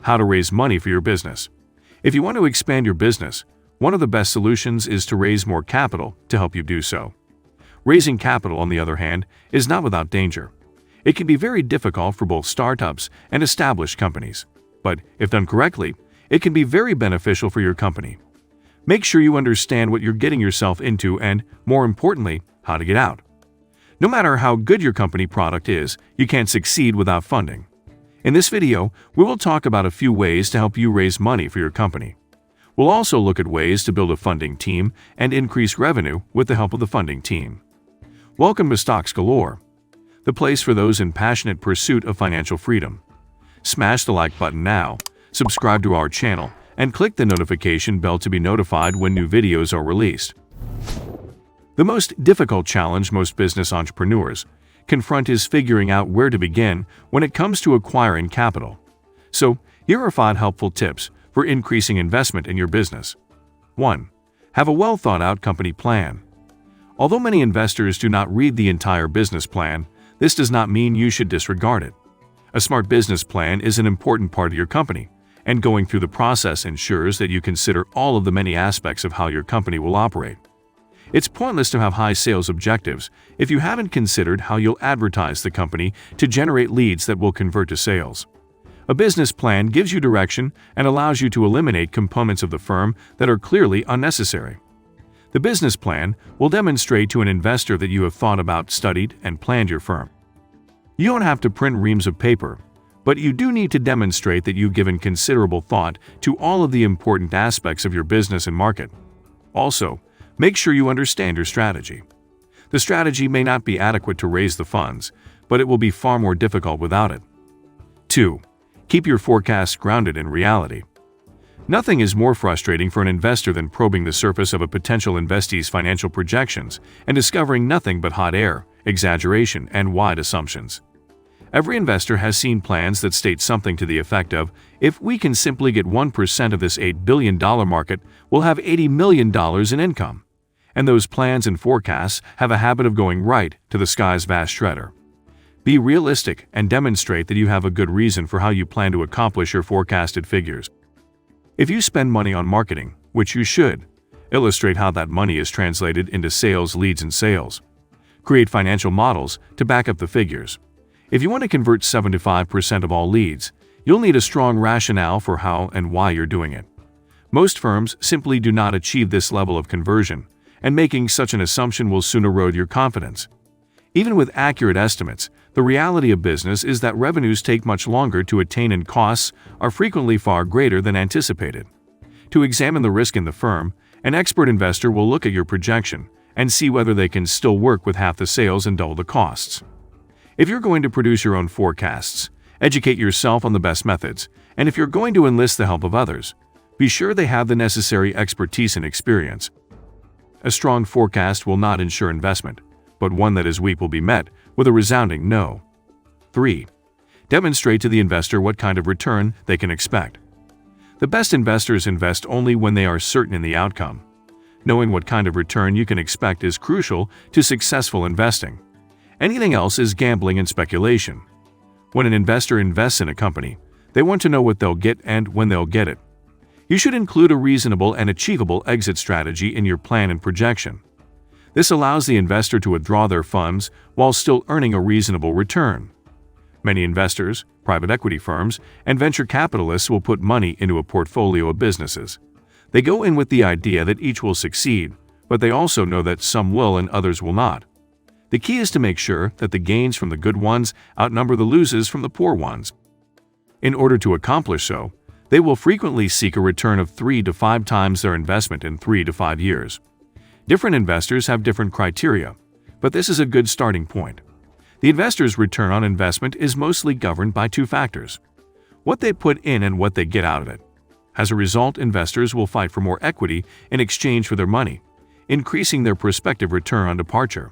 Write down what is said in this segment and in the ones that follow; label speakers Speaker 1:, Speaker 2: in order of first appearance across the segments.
Speaker 1: How to raise money for your business. If you want to expand your business, one of the best solutions is to raise more capital to help you do so. Raising capital, on the other hand, is not without danger. It can be very difficult for both startups and established companies. But if done correctly, it can be very beneficial for your company. Make sure you understand what you're getting yourself into and, more importantly, how to get out. No matter how good your company product is, you can't succeed without funding. In this video, we will talk about a few ways to help you raise money for your company. We'll also look at ways to build a funding team and increase revenue with the help of the funding team. Welcome to Stocks Galore, the place for those in passionate pursuit of financial freedom. Smash the like button now, subscribe to our channel, and click the notification bell to be notified when new videos are released. The most difficult challenge most business entrepreneurs confront is figuring out where to begin when it comes to acquiring capital. So, here are 5 helpful tips for increasing investment in your business. 1. Have a well-thought-out company plan. Although many investors do not read the entire business plan, this does not mean you should disregard it. A smart business plan is an important part of your company, and going through the process ensures that you consider all of the many aspects of how your company will operate. It's pointless to have high sales objectives if you haven't considered how you'll advertise the company to generate leads that will convert to sales. A business plan gives you direction and allows you to eliminate components of the firm that are clearly unnecessary. The business plan will demonstrate to an investor that you have thought about, studied, and planned your firm. You don't have to print reams of paper, but you do need to demonstrate that you've given considerable thought to all of the important aspects of your business and market. Also, make sure you understand your strategy. The strategy may not be adequate to raise the funds, but it will be far more difficult without it. 2. Keep your forecasts grounded in reality. Nothing is more frustrating for an investor than probing the surface of a potential investee's financial projections and discovering nothing but hot air, exaggeration, and wide assumptions. Every investor has seen plans that state something to the effect of, if we can simply get 1% of this $8 billion market, we'll have $80 million in income. And those plans and forecasts have a habit of going right to the sky's vast shredder. Be realistic and demonstrate that you have a good reason for how you plan to accomplish your forecasted figures. If you spend money on marketing, which you should, illustrate how that money is translated into sales, leads, and sales. Create financial models to back up the figures. If you want to convert 75% of all leads, you'll need a strong rationale for how and why you're doing it. Most firms simply do not achieve this level of conversion, and making such an assumption will soon erode your confidence. Even with accurate estimates, the reality of business is that revenues take much longer to attain and costs are frequently far greater than anticipated. To examine the risk in the firm, an expert investor will look at your projection and see whether they can still work with half the sales and double the costs. If you're going to produce your own forecasts, educate yourself on the best methods, and if you're going to enlist the help of others, be sure they have the necessary expertise and experience. A strong forecast will not ensure investment, but one that is weak will be met with a resounding no. 3. Demonstrate to the investor what kind of return they can expect. The best investors invest only when they are certain in the outcome. Knowing what kind of return you can expect is crucial to successful investing. Anything else is gambling and speculation. When an investor invests in a company, they want to know what they'll get and when they'll get it. You should include a reasonable and achievable exit strategy in your plan and projection. This allows the investor to withdraw their funds while still earning a reasonable return. Many investors, private equity firms, and venture capitalists will put money into a portfolio of businesses. They go in with the idea that each will succeed, but they also know that some will and others will not. The key is to make sure that the gains from the good ones outnumber the losses from the poor ones. In order to accomplish so, they will frequently seek a return of 3 to 5 times their investment in 3 to 5 years. Different investors have different criteria, but this is a good starting point. The investor's return on investment is mostly governed by 2 factors: what they put in and what they get out of it. As a result, investors will fight for more equity in exchange for their money, increasing their prospective return on departure.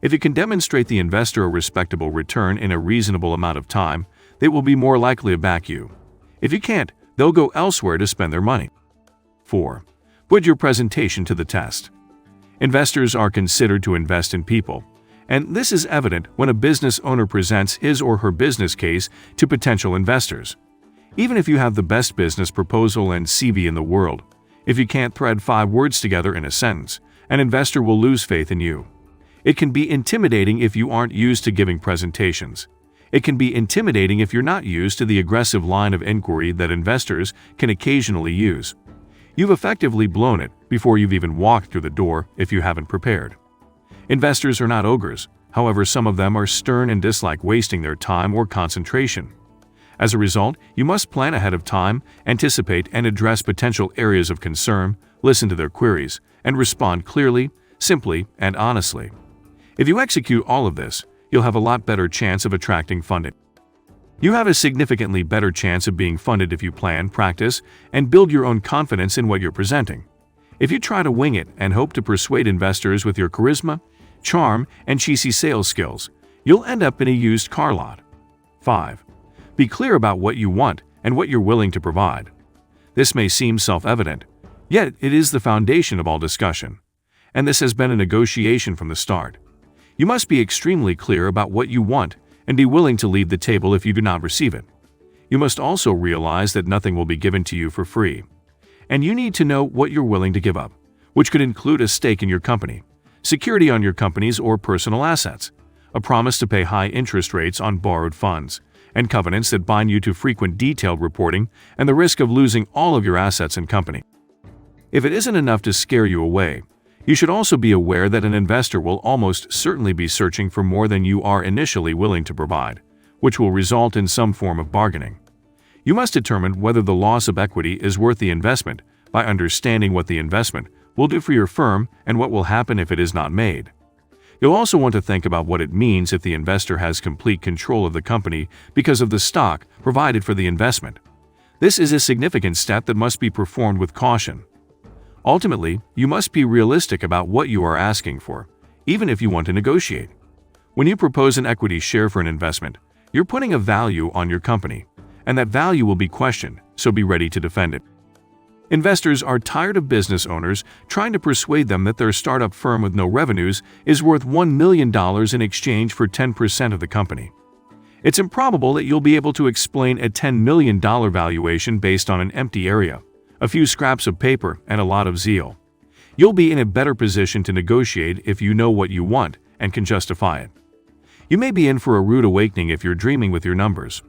Speaker 1: If you can demonstrate the investor a respectable return in a reasonable amount of time, they will be more likely to back you. If you can't, they'll go elsewhere to spend their money. 4. Put your presentation to the test. Investors are considered to invest in people, and this is evident when a business owner presents his or her business case to potential investors. Even if you have the best business proposal and CV in the world, if you can't thread 5 words together in a sentence, an investor will lose faith in you. It can be intimidating if you aren't used to giving presentations. It can be intimidating if you're not used to the aggressive line of inquiry that investors can occasionally use. You've effectively blown it before you've even walked through the door if you haven't prepared. Investors are not ogres, however, some of them are stern and dislike wasting their time or concentration. As a result, you must plan ahead of time, anticipate and address potential areas of concern, listen to their queries, and respond clearly, simply, and honestly. If you execute all of this, you'll have a lot better chance of attracting funding. You have a significantly better chance of being funded if you plan, practice, and build your own confidence in what you're presenting. If you try to wing it and hope to persuade investors with your charisma, charm, and cheesy sales skills, you'll end up in a used car lot. 5. Be clear about what you want and what you're willing to provide. This may seem self-evident, yet it is the foundation of all discussion. And this has been a negotiation from the start. You must be extremely clear about what you want and be willing to leave the table if you do not receive it. You must also realize that nothing will be given to you for free. And you need to know what you're willing to give up, which could include a stake in your company, security on your company's or personal assets, a promise to pay high interest rates on borrowed funds, and covenants that bind you to frequent detailed reporting and the risk of losing all of your assets and company. If it isn't enough to scare you away, you should also be aware that an investor will almost certainly be searching for more than you are initially willing to provide, which will result in some form of bargaining. You must determine whether the loss of equity is worth the investment by understanding what the investment will do for your firm and what will happen if it is not made. You'll also want to think about what it means if the investor has complete control of the company because of the stock provided for the investment. This is a significant step that must be performed with caution. Ultimately, you must be realistic about what you are asking for, even if you want to negotiate. When you propose an equity share for an investment, you're putting a value on your company, and that value will be questioned, so be ready to defend it. Investors are tired of business owners trying to persuade them that their startup firm with no revenues is worth $1 million in exchange for 10% of the company. It's improbable that you'll be able to explain a $10 million valuation based on an empty area, a few scraps of paper, and a lot of zeal. You'll be in a better position to negotiate if you know what you want and can justify it. You may be in for a rude awakening if you're dreaming with your numbers.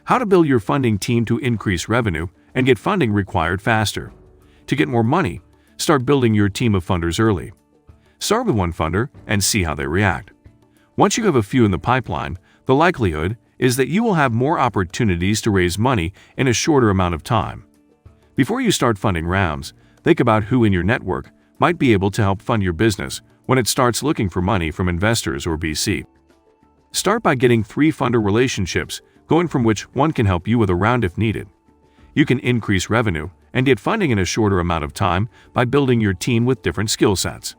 Speaker 1: How to build your funding team to increase revenue and get funding required faster. To get more money, start building your team of funders early. Start with one funder and see how they react. Once you have a few in the pipeline, the likelihood is that you will have more opportunities to raise money in a shorter amount of time. Before you start funding rounds, think about who in your network might be able to help fund your business when it starts looking for money from investors or VC. Start by getting 3 funder relationships going from which one can help you with a round if needed. You can increase revenue and get funding in a shorter amount of time by building your team with different skill sets.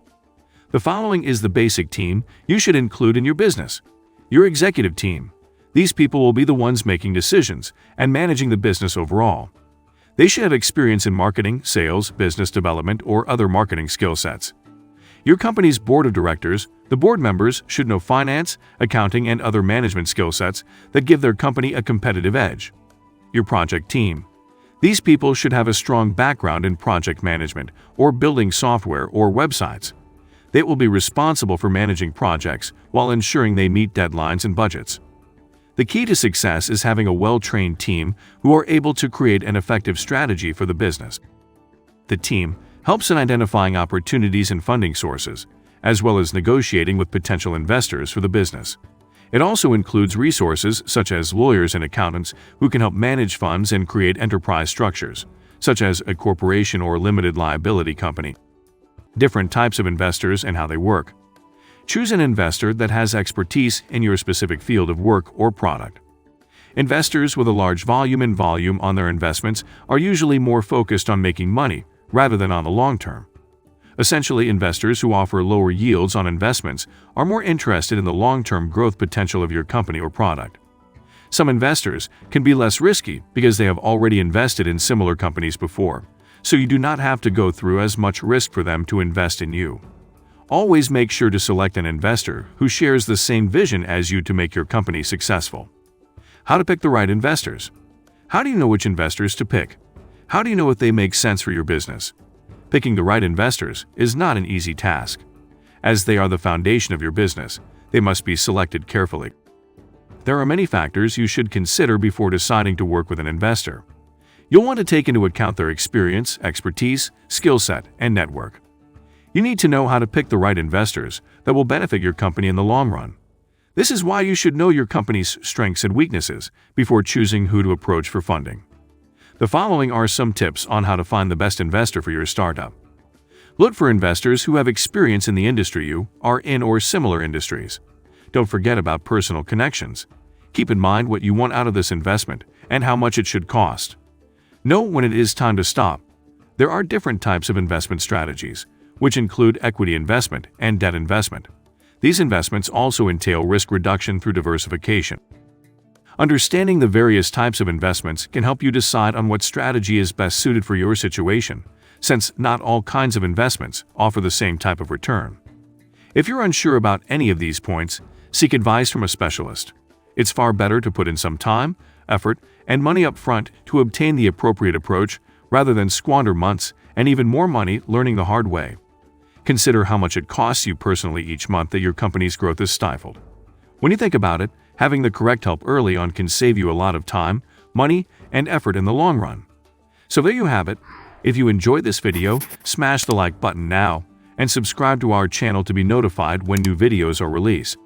Speaker 1: The following is the basic team you should include in your business. Your executive team. These people will be the ones making decisions and managing the business overall. They should have experience in marketing, sales, business development, or other marketing skill sets. Your company's board of directors, the board members, should know finance, accounting, and other management skill sets that give their company a competitive edge. Your project team. These people should have a strong background in project management or building software or websites. They will be responsible for managing projects while ensuring they meet deadlines and budgets. The key to success is having a well-trained team who are able to create an effective strategy for the business. The team helps in identifying opportunities and funding sources, as well as negotiating with potential investors for the business. It also includes resources such as lawyers and accountants who can help manage funds and create enterprise structures, such as a corporation or limited liability company. Different types of investors and how they work. Choose an investor that has expertise in your specific field of work or product. Investors with a large volume on their investments are usually more focused on making money rather than on the long term. Essentially, investors who offer lower yields on investments are more interested in the long-term growth potential of your company or product. Some investors can be less risky because they have already invested in similar companies before, so you do not have to go through as much risk for them to invest in you. Always make sure to select an investor who shares the same vision as you to make your company successful. How to pick the right investors. How do you know which investors to pick? How do you know if they make sense for your business? Picking the right investors is not an easy task. As they are the foundation of your business, they must be selected carefully. There are many factors you should consider before deciding to work with an investor. You'll want to take into account their experience, expertise, skill set, and network. You need to know how to pick the right investors that will benefit your company in the long run. This is why you should know your company's strengths and weaknesses before choosing who to approach for funding. The following are some tips on how to find the best investor for your startup. Look for investors who have experience in the industry you are in or similar industries. Don't forget about personal connections. Keep in mind what you want out of this investment and how much it should cost. Know when it is time to stop. There are different types of investment strategies, which include equity investment and debt investment. These investments also entail risk reduction through diversification. Understanding the various types of investments can help you decide on what strategy is best suited for your situation, since not all kinds of investments offer the same type of return. If you're unsure about any of these points, seek advice from a specialist. It's far better to put in some time, effort, and money up front to obtain the appropriate approach rather than squander months and even more money learning the hard way. Consider how much it costs you personally each month that your company's growth is stifled. When you think about it, having the correct help early on can save you a lot of time, money, and effort in the long run. So there you have it. If you enjoyed this video, smash the like button now and subscribe to our channel to be notified when new videos are released.